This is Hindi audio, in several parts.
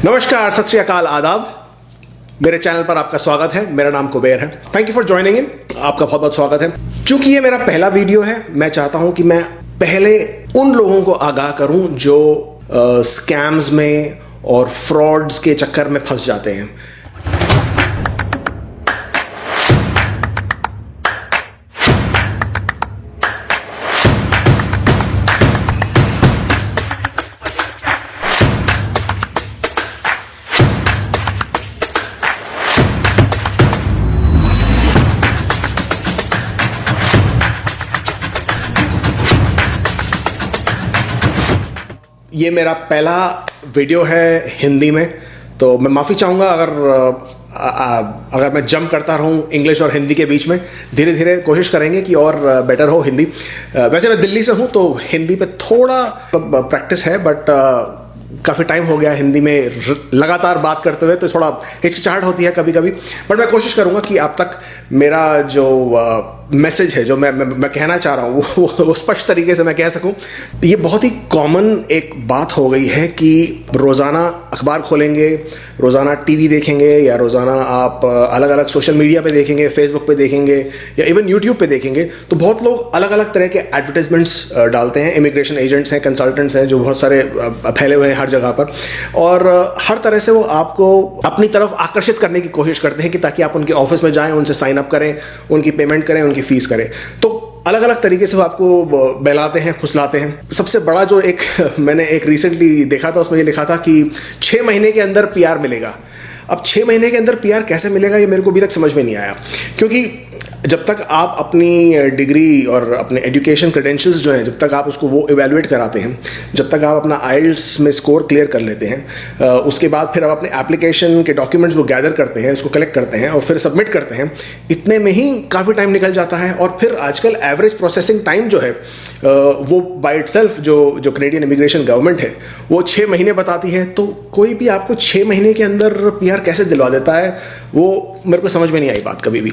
नमस्कार, सत श्री अकाल, आदाब। मेरे चैनल पर आपका स्वागत है। मेरा नाम कुबेर है। Thank you for joining in. आपका बहुत बहुत स्वागत है। चूंकि ये मेरा पहला वीडियो है, मैं चाहता हूं कि मैं पहले उन लोगों को आगाह करूं जो स्कैम्स में और फ्रॉड्स के चक्कर में फंस जाते हैं। ये मेरा पहला वीडियो है हिंदी में, तो मैं माफ़ी चाहूँगा अगर मैं जंप करता रहूँ इंग्लिश और हिंदी के बीच में। धीरे धीरे कोशिश करेंगे कि और बेटर हो हिंदी। वैसे मैं दिल्ली से हूँ तो हिंदी पे थोड़ा प्रैक्टिस है, बट काफ़ी टाइम हो गया हिंदी में लगातार बात करते हुए, तो थोड़ा हिचकिचाहट होती है कभी कभी। बट मैं कोशिश करूँगा कि आप तक मेरा जो मैसेज है, जो मैं कहना चाह रहा हूँ, वो स्पष्ट तरीके से मैं कह सकूँ। ये बहुत ही कॉमन एक बात हो गई है कि रोज़ाना अखबार खोलेंगे, रोज़ाना टीवी देखेंगे, या रोज़ाना आप अलग अलग सोशल मीडिया पे देखेंगे, फेसबुक पे देखेंगे, या इवन यूट्यूब पे देखेंगे, तो बहुत लोग अलग अलग तरह के एडवर्टाइजमेंट्स डालते हैं। इमिग्रेशन एजेंट्स हैं, कंसल्टेंट्स हैं, जो बहुत सारे फैले हुए हैं हर जगह पर, और हर तरह से वो आपको अपनी तरफ आकर्षित करने की कोशिश करते हैं कि ताकि आप उनके ऑफिस में जाएं, उनसे साइन अप करें, उनकी पेमेंट करें, उनकी फीस करें। तो अलग अलग तरीके से वो आपको बहलाते हैं, फुसलाते हैं। सबसे बड़ा जो मैंने एक रिसेंटली देखा था, उसमें ये लिखा था कि 6 महीने के अंदर पीआर मिलेगा। अब 6 महीने के अंदर पीआर कैसे मिलेगा, ये मेरे को अभी तक समझ में नहीं आया, क्योंकि जब तक आप अपनी डिग्री और अपने एजुकेशन क्रेडेंशियल्स जो हैं, जब तक आप उसको वो इवेलुएट कराते हैं, जब तक आप अपना आइल्स में स्कोर क्लियर कर लेते हैं, उसके बाद फिर आप अपने एप्लीकेशन के डॉक्यूमेंट्स वो गैदर करते हैं, उसको कलेक्ट करते हैं और फिर सबमिट करते हैं, इतने में ही काफ़ी टाइम निकल जाता है। और फिर आजकल एवरेज प्रोसेसिंग टाइम जो है वो बाय इटसेल्फ जो कनेडियन इमिग्रेशन गवर्नमेंट है वो 6 महीने बताती है। तो कोई भी आपको 6 महीने के अंदर पीआर कैसे दिलवा देता है, वो मेरे को समझ में नहीं आई बात कभी भी।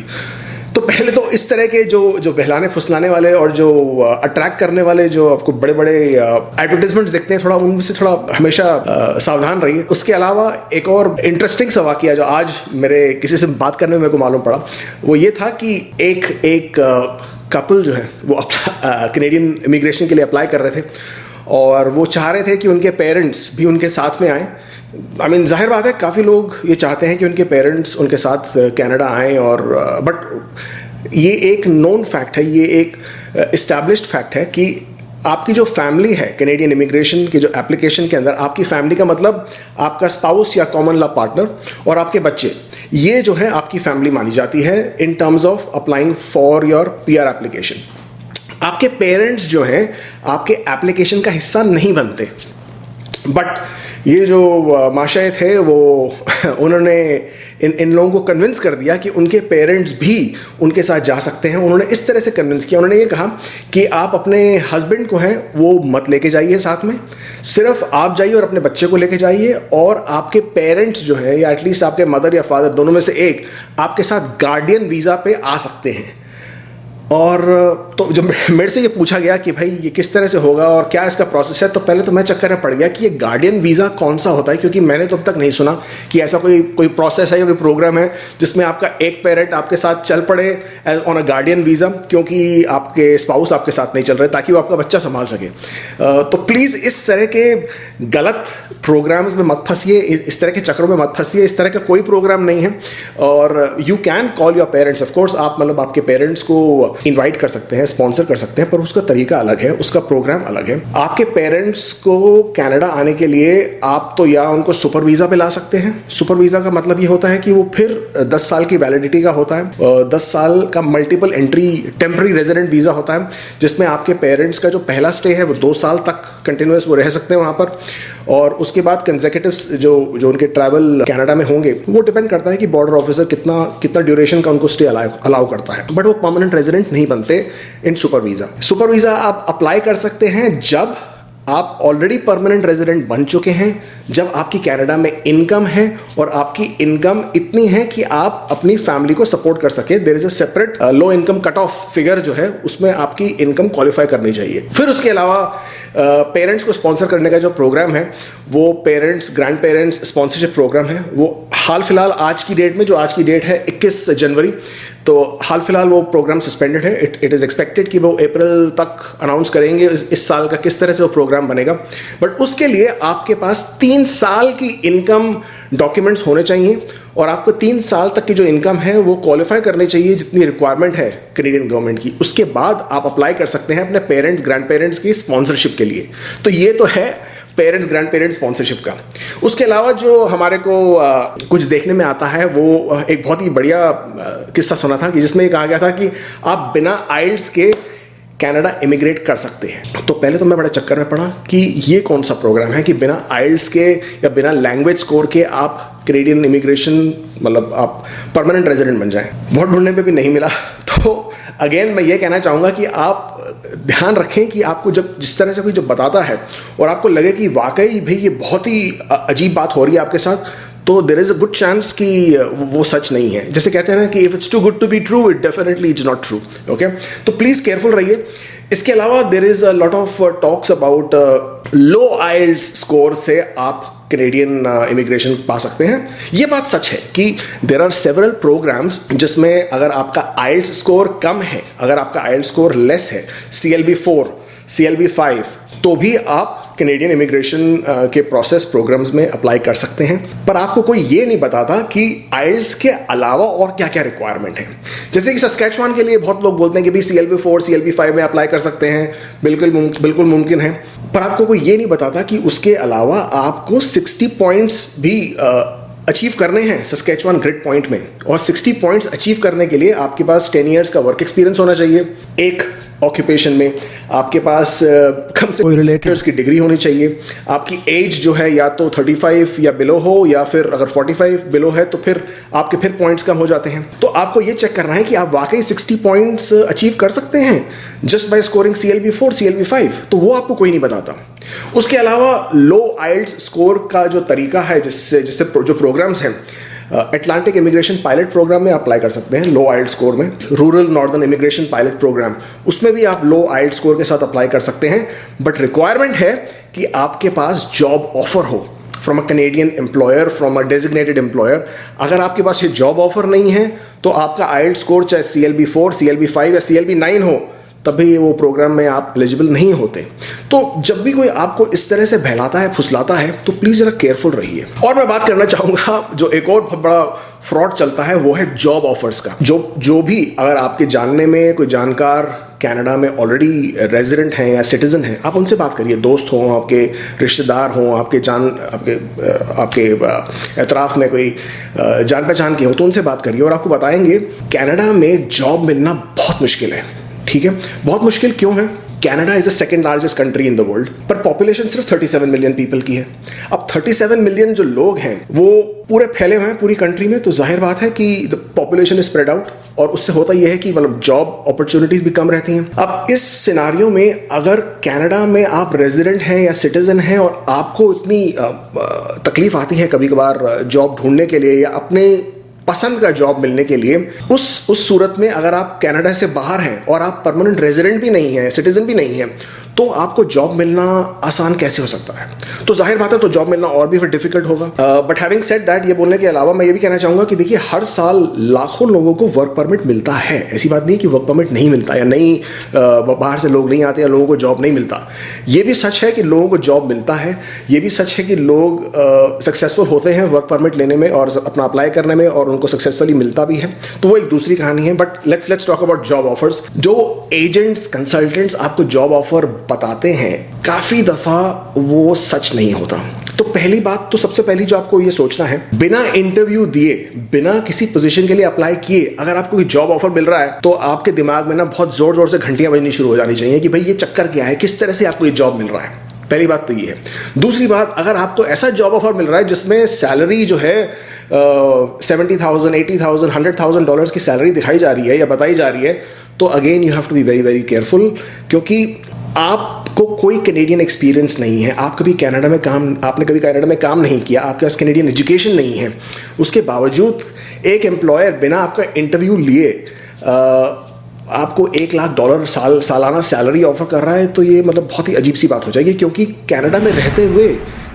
तो पहले तो इस तरह के जो बहलाने फुसलाने वाले और जो अट्रैक्ट करने वाले जो आपको बड़े बड़े एडवर्टाइजमेंट्स देखते हैं, थोड़ा उनमें से थोड़ा हमेशा सावधान रहिए। उसके अलावा एक और इंटरेस्टिंग सा वाकया जो आज मेरे किसी से बात करने में मेरे को मालूम पड़ा, वो ये था कि एक कपल जो है वो कनेडियन इमिग्रेशन के लिए अप्लाई कर रहे थे, और वो चाह रहे थे कि उनके पेरेंट्स भी उनके साथ में आए। जाहिर बात है, काफ़ी लोग ये चाहते हैं कि उनके पेरेंट्स उनके साथ कनाडा आएँ, और बट ये एक नोन फैक्ट है, ये एक इस्टेब्लिश्ड फैक्ट है कि आपकी जो फैमिली है कनेडियन इमिग्रेशन के जो एप्लीकेशन के अंदर, आपकी फैमिली का मतलब आपका स्पाउस या कॉमन लॉ पार्टनर और आपके बच्चे, ये जो है आपकी फैमिली मानी जाती है in terms of applying for your PR application. आपके पेरेंट्स जो हैं आपके एप्लीकेशन का हिस्सा नहीं बनते, बट ये जो माशाए थे वो उन्होंने इन लोगों को कन्विंस कर दिया कि उनके पेरेंट्स भी उनके साथ जा सकते हैं। उन्होंने इस तरह से कन्विंस किया, उन्होंने ये कहा कि आप अपने हस्बैंड को हैं वो मत लेके जाइए साथ में, सिर्फ आप जाइए और अपने बच्चे को लेके जाइए, और आपके पेरेंट्स जो हैं, या एटलीस्ट आपके मदर या फादर, दोनों में से एक आपके साथ गार्डियन वीज़ा पे आ सकते हैं। और तो जब मेरे से ये पूछा गया कि भाई ये किस तरह से होगा और क्या इसका प्रोसेस है, तो पहले तो मैं चक्कर में पड़ गया कि ये गार्डियन वीज़ा कौन सा होता है, क्योंकि मैंने तो अब तक नहीं सुना कि ऐसा कोई प्रोसेस है या कोई प्रोग्राम है जिसमें आपका एक पेरेंट आपके साथ चल पड़े ऑन अ गार्डियन वीज़ा, क्योंकि आपके स्पाउस आपके साथ नहीं चल रहे, ताकि वो आपका बच्चा संभाल सके। तो प्लीज़ इस तरह के गलत प्रोग्राम्स में मत फंसिए, इस तरह के चक्रों में मत फंसिए। इस तरह का कोई प्रोग्राम नहीं है, और you can call your parents, of course आप मतलब आपके पेरेंट्स को इनवाइट कर सकते हैं, स्पॉन्सर कर सकते हैं, पर उसका तरीका अलग है, उसका प्रोग्राम अलग है। आपके पेरेंट्स को कनाडा आने के लिए आप तो या उनको सुपर वीज़ा पे ला सकते हैं। सुपर वीज़ा का मतलब ये होता है कि वो फिर 10 साल की वैलिडिटी का होता है, 10 साल का multiple entry temporary resident visa होता है, जिसमें आपके पेरेंट्स का जो पहला स्टे है वो 2 साल तक कंटिन्यूस वो रह सकते हैं वहाँ पर, और उसके बाद कंसेक्यूटिव्स जो उनके ट्रैवल कनाडा में होंगे, वो डिपेंड करता है कि बॉर्डर ऑफिसर कितना ड्यूरेशन का उनको स्टे अलाउ करता है, बट वो परमानेंट रेजिडेंट नहीं बनते इन सुपर वीज़ा। सुपर वीज़ा आप अप्लाई कर सकते हैं जब आप ऑलरेडी परमानेंट रेजिडेंट बन चुके हैं, जब आपकी कनाडा में इनकम है और आपकी इनकम इतनी है कि आप अपनी फैमिली को सपोर्ट कर सके, there is a separate low income cut off figure जो है उसमें आपकी इनकम क्वालिफाई करनी चाहिए। फिर उसके अलावा पेरेंट्स को स्पॉन्सर करने का जो प्रोग्राम है वो parents grand parents sponsorship programme है। वो हाल फिलहाल आज की डेट में, जो आज की डेट है 21 जनवरी, तो हाल फिलहाल वो प्रोग्राम सस्पेंडेड है। इट इज़ एक्सपेक्टेड कि वो अप्रैल तक अनाउंस करेंगे इस साल का किस तरह से वो प्रोग्राम बनेगा। बट उसके लिए आपके पास 3 साल की इनकम डॉक्यूमेंट्स होने चाहिए और आपको 3 साल तक की जो इनकम है वो क्वालिफाई करनी चाहिए जितनी रिक्वायरमेंट है कैनेडियन गवर्नमेंट की। उसके बाद आप अप्लाई कर सकते हैं अपने पेरेंट्स ग्रैंड पेरेंट्स की स्पॉन्सरशिप के लिए। तो ये तो है पेरेंट्स ग्रैंड पेरेंट्स स्पॉन्सरशिप का। उसके अलावा जो हमारे को कुछ देखने में आता है वो एक बहुत ही बढ़िया किस्सा सुना था कि जिसमें ये कहा गया था कि आप बिना आइल्स के कनाडा इमिग्रेट कर सकते हैं। तो पहले तो मैं बड़ा चक्कर में पड़ा कि ये कौन सा प्रोग्राम है कि बिना आइल्स के या बिना लैंग्वेज स्कोर के आप कैनेडियन इमिग्रेशन, मतलब आप परमानेंट रेजिडेंट बन जाएं। बहुत ढूंढने पे भी नहीं मिला। तो अगेन मैं ये कहना चाहूँगा कि आप ध्यान रखें कि आपको जब जिस तरह से कोई जब बताता है और आपको लगे कि वाकई भाई ये बहुत ही अजीब बात हो रही है आपके साथ, तो there is a good chance कि वो सच नहीं है। जैसे कहते हैं ना कि if it's too good to be true, it definitely is not true. Okay, तो प्लीज केयरफुल रहिए। इसके अलावा there is a lot of talks about low IELTS score से आप कैनेडियन इमिग्रेशन पा सकते हैं। ये बात सच है कि देयर आर सेवरल प्रोग्राम्स जिसमें अगर आपका आइल्स स्कोर कम है, अगर आपका आइल्स स्कोर लेस है, CLB-4, CLB-5, तो भी आप कैनेडियन इमिग्रेशन के प्रोसेस प्रोग्राम्स में अप्लाई कर सकते हैं। पर आपको कोई ये नहीं बताता कि आइल्स के अलावा और क्या क्या रिक्वायरमेंट है। जैसे कि सस्कैचुआन के लिए बहुत लोग बोलते हैं कि भाई CLB-4, CLB-5 में अप्लाई कर सकते हैं, बिल्कुल मुमकिन है। पर आपको कोई ये नहीं बताता कि उसके अलावा आपको 60 पॉइंट्स भी अचीव करने हैं सस्कैचुआन ग्रिड पॉइंट में। और 60 पॉइंट्स अचीव करने के लिए आपके पास 10 ईयर्स का वर्क एक्सपीरियंस होना चाहिए एक ऑक्यूपेशन में, आपके पास कम से कोई रिलेटेड्स की डिग्री होनी चाहिए, आपकी एज जो है या तो 35 या बिलो हो, या फिर अगर 45 बिलो है तो फिर आपके फिर पॉइंट्स कम हो जाते हैं। तो आपको ये चेक करना है कि आप वाकई 60 पॉइंट्स अचीव कर सकते हैं just by scoring CLB-4, CLB-5। तो वो आपको कोई नहीं बताता। उसके अलावा लो आइल्स स्कोर का जो तरीका है, जिससे जो प्रोग्राम्स हैं, अटलांटिक इमिग्रेशन पायलट प्रोग्राम में अप्लाई कर सकते हैं लो आइल्स स्कोर में। Rural northern immigration pilot programme, उसमें भी आप लो आइल्स स्कोर के साथ अप्लाई कर सकते हैं। बट रिक्वायरमेंट है कि आपके पास जॉब ऑफर हो from a Canadian employer, from a designated employer. अगर आपके पास ये जॉब ऑफर नहीं है तो आपका आइल्स स्कोर चाहे CLB-4, CLB-5 या CLB-9 हो, तभी वो प्रोग्राम में आप एलिजिबल नहीं होते। तो जब भी कोई आपको इस तरह से बहलाता है, फुसलाता है, तो प्लीज़ ज़रा केयरफुल रहिए। और मैं बात करना चाहूँगा जो एक और बहुत बड़ा फ्रॉड चलता है वो है जॉब ऑफर्स का। जो भी अगर आपके जानने में कोई जानकार कनाडा में ऑलरेडी रेजिडेंट हैं या सिटीजन हैं, आप उनसे बात करिए। दोस्त हों, आपके रिश्तेदार हों, आपके एतराफ़ में कोई जान पहचान के हो, तो उनसे बात करिए और आपको बताएंगे कनाडा में जॉब मिलना बहुत मुश्किल है। ठीक है, बहुत मुश्किल क्यों है? Canada is the second largest country in the world, पर पॉपुलेशन सिर्फ 37 मिलियन पीपल की है। अब 37 मिलियन जो लोग हैं वो पूरे फैले हुए हैं पूरी कंट्री में, तो जाहिर बात है कि the population is spread out, और उससे होता यह है कि मतलब जॉब अपॉर्चुनिटीज भी कम रहती हैं। अब इस सिनारियो में अगर कनाडा में आप रेजिडेंट हैं या सिटीजन हैं और आपको इतनी तकलीफ आती है कभी कभार जॉब ढूंढने के लिए या अपने पसंद का जॉब मिलने के लिए, उस सूरत में अगर आप कनाडा से बाहर हैं और आप परमानेंट रेजिडेंट भी नहीं हैं, सिटीजन भी नहीं हैं, तो आपको जॉब मिलना आसान कैसे हो सकता है? तो जाहिर बात है तो जॉब मिलना और भी फिर डिफिकल्ट होगा। बट हैविंग सेड दैट, ये बोलने के अलावा मैं ये भी कहना चाहूँगा कि देखिए हर साल लाखों लोगों को वर्क परमिट मिलता है। ऐसी बात नहीं कि वर्क परमिट नहीं मिलता या नहीं, बाहर से लोग नहीं आते या लोगों को जॉब नहीं मिलता। ये भी सच है कि लोगों को जॉब मिलता है, ये भी सच है कि लोग सक्सेसफुल होते हैं वर्क परमिट लेने में और अपना अप्लाई करने में, और उनको सक्सेसफुली मिलता भी है। तो वो एक दूसरी कहानी है। But let's talk about job offers. जो एजेंट्स, कंसल्टेंट्स आपको जॉब ऑफर बताते हैं, काफ़ी दफ़ा वो सच नहीं होता। तो पहली बात, तो सबसे पहली जो आपको ये सोचना है, बिना इंटरव्यू दिए, बिना किसी पोजीशन के लिए अप्लाई किए अगर आपको कोई जॉब ऑफर मिल रहा है, तो आपके दिमाग में ना बहुत ज़ोर ज़ोर से घंटियां बजनी शुरू हो जानी चाहिए कि भाई ये चक्कर क्या है, किस तरह से आपको ये जॉब मिल रहा है। पहली बात तो ये है। दूसरी बात, अगर आपको ऐसा जॉब ऑफर मिल रहा है जिसमें सैलरी जो है 70,000, 80,000, $100,000 की सैलरी दिखाई जा रही है या बताई जा रही है, तो again you have to be very very careful, क्योंकि आप कोई कैनेडियन एक्सपीरियंस नहीं है, आपने कभी कनाडा में काम नहीं किया, आपके पास कैनेडियन एजुकेशन नहीं है, उसके बावजूद एक एम्प्लॉयर बिना आपका इंटरव्यू लिए आपको $1 लाख सालाना सैलरी ऑफर कर रहा है, तो ये मतलब बहुत ही अजीब सी बात हो जाएगी, क्योंकि कनाडा में रहते हुए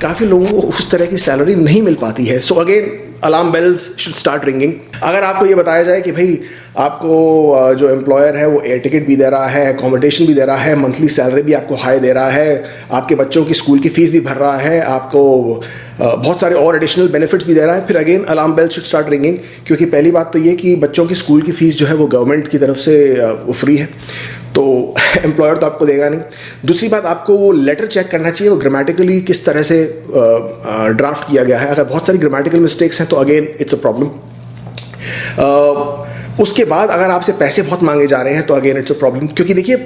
काफ़ी लोगों को उस तरह की सैलरी नहीं मिल पाती है। So again alarm bells should start ringing. अगर आपको ये बताया जाए कि भाई आपको जो एम्प्लॉयर है वो एयर टिकट भी दे रहा है, अकोमोडेशन भी दे रहा है, मंथली सैलरी भी आपको हाई दे रहा है, आपके बच्चों की स्कूल की फ़ीस भी भर रहा है, आपको बहुत सारे और एडिशनल बेनिफिट्स भी दे रहा है, फिर again alarm bell should start ringing. क्योंकि पहली बात तो ये कि बच्चों की स्कूल की फ़ीस जो है वो गवर्नमेंट की तरफ से वो फ्री है, तो एम्प्लॉयर तो आपको देगा नहीं। दूसरी बात, आपको वो लेटर चेक करना चाहिए वो ग्रामेटिकली किस तरह से ड्राफ्ट किया गया है। अगर बहुत सारी ग्रामेटिकल मिस्टेक्स हैं तो अगेन इट्स अ प्रॉब्लम। उसके बाद अगर आपसे पैसे बहुत मांगे जा रहे हैं तो अगेन इट्स अ प्रॉब्लम, क्योंकि देखिए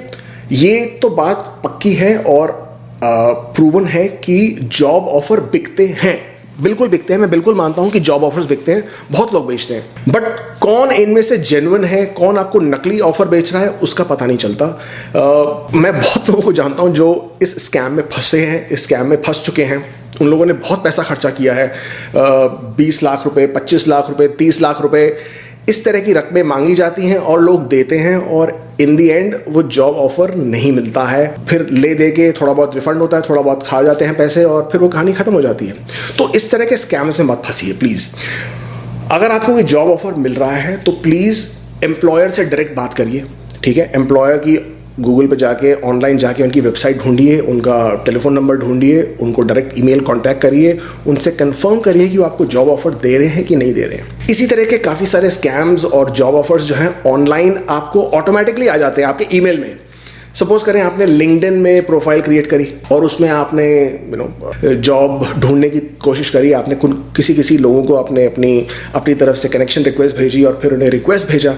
ये तो बात पक्की है और प्रूवन है कि जॉब ऑफर बिकते हैं, बिल्कुल बिकते हैं। मैं बिल्कुल मानता हूं कि जॉब ऑफर्स बिकते हैं, बहुत लोग बेचते हैं, बट कौन इनमें से जेन्युइन है, कौन आपको नकली ऑफर बेच रहा है, उसका पता नहीं चलता। मैं बहुत लोगों को जानता हूं जो इस स्कैम में फंसे हैं, इस स्कैम में फंस चुके हैं। उन लोगों ने बहुत पैसा खर्चा किया है, 20 लाख रुपए, 25 लाख रुपए, 30 लाख रुपए, इस तरह की रकमें मांगी जाती हैं और लोग देते हैं, और इन दी एंड वो जॉब ऑफर नहीं मिलता है। फिर ले दे के थोड़ा बहुत रिफंड होता है, थोड़ा बहुत खा जाते हैं पैसे, और फिर वो कहानी खत्म हो जाती है। तो इस तरह के स्कैम्स में मत फंसिए प्लीज़। अगर आपको कोई जॉब ऑफर मिल रहा है तो प्लीज़ एम्प्लॉयर से डायरेक्ट बात करिए, ठीक है। एम्प्लॉयर की गूगल पे जाके, ऑनलाइन जाके उनकी वेबसाइट ढूंढिए, उनका टेलीफोन नंबर ढूंढिए, उनको डायरेक्ट ईमेल कांटेक्ट करिए, उनसे कंफर्म करिए कि वो आपको जॉब ऑफर दे रहे हैं कि नहीं दे रहे हैं। इसी तरह के काफ़ी सारे स्कैम्स और जॉब ऑफर्स जो हैं ऑनलाइन आपको ऑटोमेटिकली आ जाते हैं आपके ईमेल में। सपोज करें आपने लिंक्डइन में प्रोफाइल क्रिएट करी और उसमें आपने जॉब ढूंढने की कोशिश करी, आपने किसी लोगों को आपने अपनी तरफ से कनेक्शन रिक्वेस्ट भेजी और फिर उन्हें रिक्वेस्ट भेजा,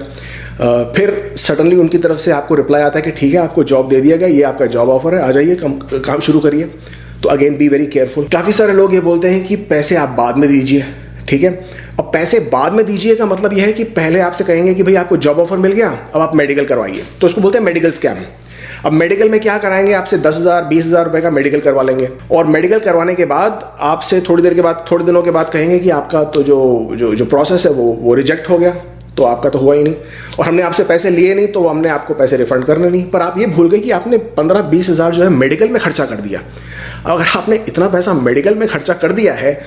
फिर सडनली उनकी तरफ से आपको रिप्लाई आता है कि ठीक है आपको जॉब दे दिया गया, ये आपका जॉब ऑफर है, आ जाइए काम शुरू करिए। तो अगेन बी वेरी केयरफुल। काफ़ी सारे लोग ये बोलते हैं कि पैसे आप बाद में दीजिए, ठीक है। अब पैसे बाद में दीजिए का मतलब यह है कि पहले आपसे कहेंगे कि भाई आपको जॉब ऑफर मिल गया, अब आप मेडिकल करवाइए, तो इसको बोलते हैं मेडिकल स्कैम। अब मेडिकल में क्या कराएंगे, आपसे 10,000 20,000 रुपए का मेडिकल करवा लेंगे, और मेडिकल करवाने के बाद आपसे थोड़ी दिनों के बाद कहेंगे कि आपका तो जो प्रोसेस है वो रिजेक्ट हो गया, तो आपका तो हुआ ही नहीं, और हमने आपसे पैसे लिए नहीं तो हमने आपको पैसे रिफंड करने नहीं। पर आप ये भूल गए कि आपने 15-20 हज़ार जो है मेडिकल में खर्चा कर दिया। अगर आपने इतना पैसा मेडिकल में खर्चा कर दिया है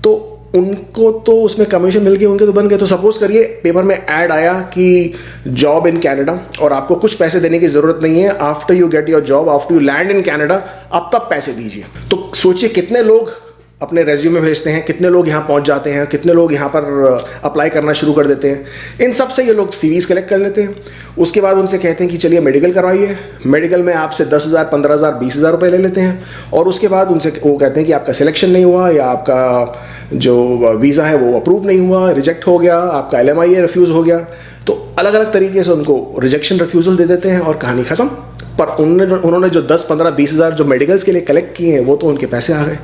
तो उनको तो उसमें कमीशन मिल गए, उनके तो बन गए। तो सपोज करिए पेपर में ऐड आया कि जॉब इन कनाडा, और आपको कुछ पैसे देने की जरूरत नहीं है, after you get your job, after you land in Canada, अब तब पैसे दीजिए। तो सोचिए कितने लोग अपने रेज्यूमे भेजते हैं, कितने लोग यहाँ पहुँच जाते हैं, कितने लोग यहाँ पर अप्लाई करना शुरू कर देते हैं। इन सब से ये लोग सीवीज कलेक्ट कर लेते हैं, उसके बाद उनसे कहते हैं कि चलिए मेडिकल करवाइए। मेडिकल में आपसे 10,000 15,000 20,000 रुपये ले लेते हैं, और उसके बाद उनसे वो कहते हैं कि आपका सिलेक्शन नहीं हुआ, या आपका जो वीज़ा है वो अप्रूव नहीं हुआ, रिजेक्ट हो गया, आपका LMIA रिफ्यूज़ हो गया। तो अलग अलग तरीके से उनको रिजेक्शन रिफ्यूज़ल दे देते हैं और कहानी ख़त्म। पर उन्होंने जो 10, 15, 20 हज़ार जो मेडिकल्स के लिए कलेक्ट किए हैं वो तो उनके पैसे आ गए।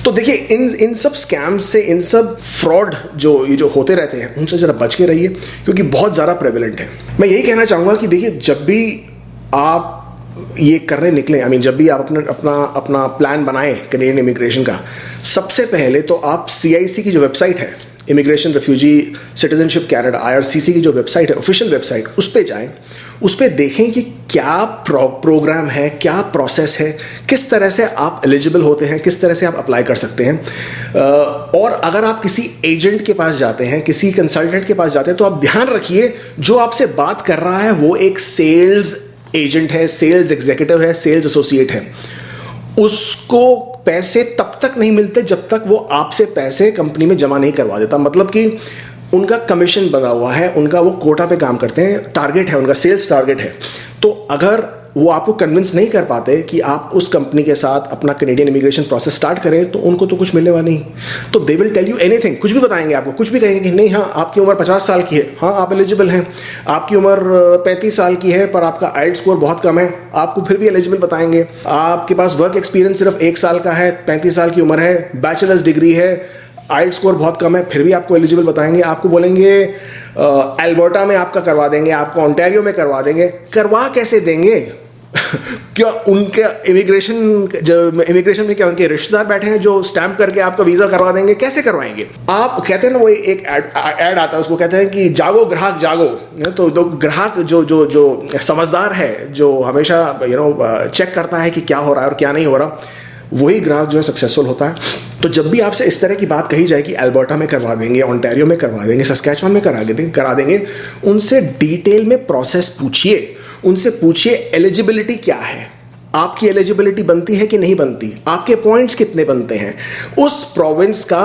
तो देखिए इन सब स्कैम्स से, इन सब फ्रॉड जो होते रहते हैं, उनसे ज़रा बच के रहिए, क्योंकि बहुत ज़्यादा प्रेवलेंट है। मैं यही कहना चाहूँगा कि देखिए जब भी आप ये करने निकलें, जब भी आप अपना प्लान बनाएं कैनेडियन इमिग्रेशन का, सबसे पहले तो आप CIC की जो वेबसाइट है, immigration refugee citizenship Canada, IRCC की जो वेबसाइट है, ऑफिशियल वेबसाइट, उस पर जाएं, उस पर देखें कि क्या प्रोग्राम है, क्या प्रोसेस है, किस तरह से आप एलिजिबल होते हैं, किस तरह से आप अप्लाई कर सकते हैं। और अगर आप किसी एजेंट के पास जाते हैं, किसी कंसल्टेंट के पास जाते हैं, तो आप ध्यान रखिए जो आपसे बात कर रहा है वो एक सेल्स एजेंट है, सेल्स एग्जीक्यूटिव है, सेल्स एसोसिएट है। उसको पैसे तब तक नहीं मिलते जब तक वो आपसे पैसे कंपनी में जमा नहीं करवा देता। मतलब कि उनका कमीशन बना हुआ है, उनका वो कोटा पे काम करते हैं, टारगेट है उनका, सेल्स टारगेट है। तो अगर वो आपको कन्विंस नहीं कर पाते कि आप उस कंपनी के साथ अपना कैनेडियन इमिग्रेशन प्रोसेस स्टार्ट करें, तो उनको तो कुछ मिलने वाला नहीं। तो they will tell you anything, कुछ भी बताएंगे आपको, कुछ भी कहेंगे कि नहीं हाँ आपकी उम्र 50 साल की है, हाँ आप एलिजिबल हैं, आपकी उम्र 35 साल की है पर आपका IELTS स्कोर बहुत कम है, आपको फिर भी एलिजिबल बताएंगे। आपके पास वर्क एक्सपीरियंस सिर्फ 1 साल का है, 35 साल की उम्र है, बैचलर्स डिग्री है, IELTS स्कोर बहुत कम है, फिर भी आपको एलिजिबल बताएंगे। आपको बोलेंगे एल्बर्टा में आपका करवा देंगे, आपको ओंटारियो में करवा देंगे। करवा कैसे देंगे? क्या उनके इमिग्रेशन में क्या उनके रिश्तेदार बैठे हैं जो स्टैंप करके आपका वीजा करवा देंगे? कैसे करवाएंगे? आप कहते हैं ना, वो एक ऐड आता है, उसको कहते हैं कि जागो ग्राहक जागो। तो ग्राहक जो समझदार है, जो हमेशा चेक करता है कि क्या हो रहा है और क्या नहीं हो रहा, वही ग्राहक जो है सक्सेसफुल होता है। तो जब भी आपसे इस तरह की बात कही जाए कि अल्बर्टा में करवा देंगे, ओंटारियो में करवा देंगे, सस्कैचुअन में करा देंगे, उनसे डिटेल में प्रोसेस पूछिए। उनसे पूछिए एलिजिबिलिटी क्या है, आपकी एलिजिबिलिटी बनती है कि नहीं बनती, आपके पॉइंट्स कितने बनते हैं, उस प्रोविंस का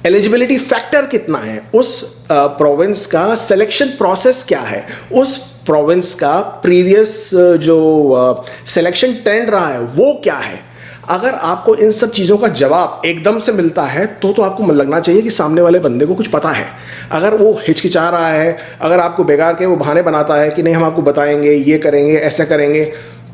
एलिजिबिलिटी फैक्टर कितना है, उस प्रोविंस का सिलेक्शन प्रोसेस क्या है, उस प्रोविंस का प्रीवियस जो सिलेक्शन ट्रेंड रहा है वो क्या है। अगर आपको इन सब चीज़ों का जवाब एकदम से मिलता है तो आपको लगना चाहिए कि सामने वाले बंदे को कुछ पता है। अगर वो हिचकिचा रहा है, अगर आपको बेकार के वो बहाने बनाता है कि नहीं हम आपको बताएंगे, ये करेंगे, ऐसा करेंगे,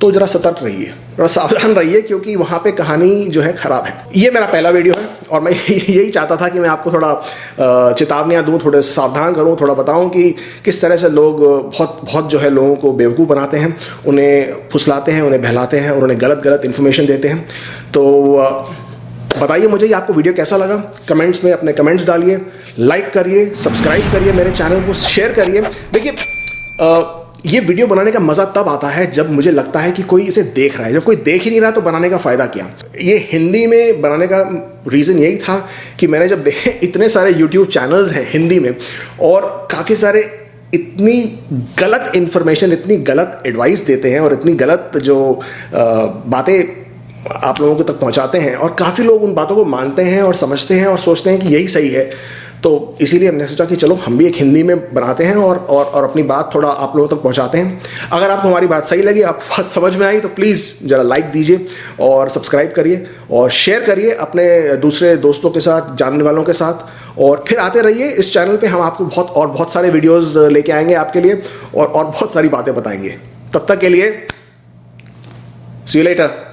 तो जरा सतर्क रहिए, थोड़ा सावधान रहिए, क्योंकि वहाँ पे कहानी जो है ख़राब है। ये मेरा पहला वीडियो है और मैं यही चाहता था कि मैं आपको थोड़ा चेतावनियाँ दूँ, थोड़े सावधान करूँ, थोड़ा बताऊँ कि किस तरह से लोग बहुत जो है लोगों को बेवकूफ़ बनाते हैं, उन्हें फुसलाते हैं, उन्हें बहलाते हैं और उन्हें गलत इन्फॉर्मेशन देते हैं। तो बताइए मुझे ये आपको वीडियो कैसा लगा, कमेंट्स में अपने कमेंट्स डालिए, लाइक करिए, सब्सक्राइब करिए, मेरे चैनल को शेयर करिए। देखिए ये वीडियो बनाने का मज़ा तब आता है जब मुझे लगता है कि कोई इसे देख रहा है। जब कोई देख ही नहीं रहा तो बनाने का फ़ायदा क्या। ये हिंदी में बनाने का रीज़न यही था कि मैंने जब देखे इतने सारे यूट्यूब चैनल्स हैं हिंदी में और काफ़ी सारे इतनी गलत इन्फॉर्मेशन, इतनी गलत एडवाइस देते हैं और इतनी गलत जो बातें आप लोगों तक पहुंचाते हैं, और काफ़ी लोग उन बातों को मानते हैं और समझते हैं और सोचते हैं कि यही सही है। तो इसीलिए हमने सोचा कि चलो हम भी एक हिंदी में बनाते हैं और अपनी बात थोड़ा आप लोगों तक पहुंचाते हैं। अगर आपको हमारी बात सही लगी, आपको बात समझ में आई, तो प्लीज़ ज़रा लाइक दीजिए और सब्सक्राइब करिए और शेयर करिए अपने दूसरे दोस्तों के साथ, जानने वालों के साथ, और फिर आते रहिए इस चैनल पे। हम आपको बहुत सारे वीडियोज़ लेके आएंगे आपके लिए और बहुत सारी बातें बताएंगे। तब तक के लिए सी यू लेटर।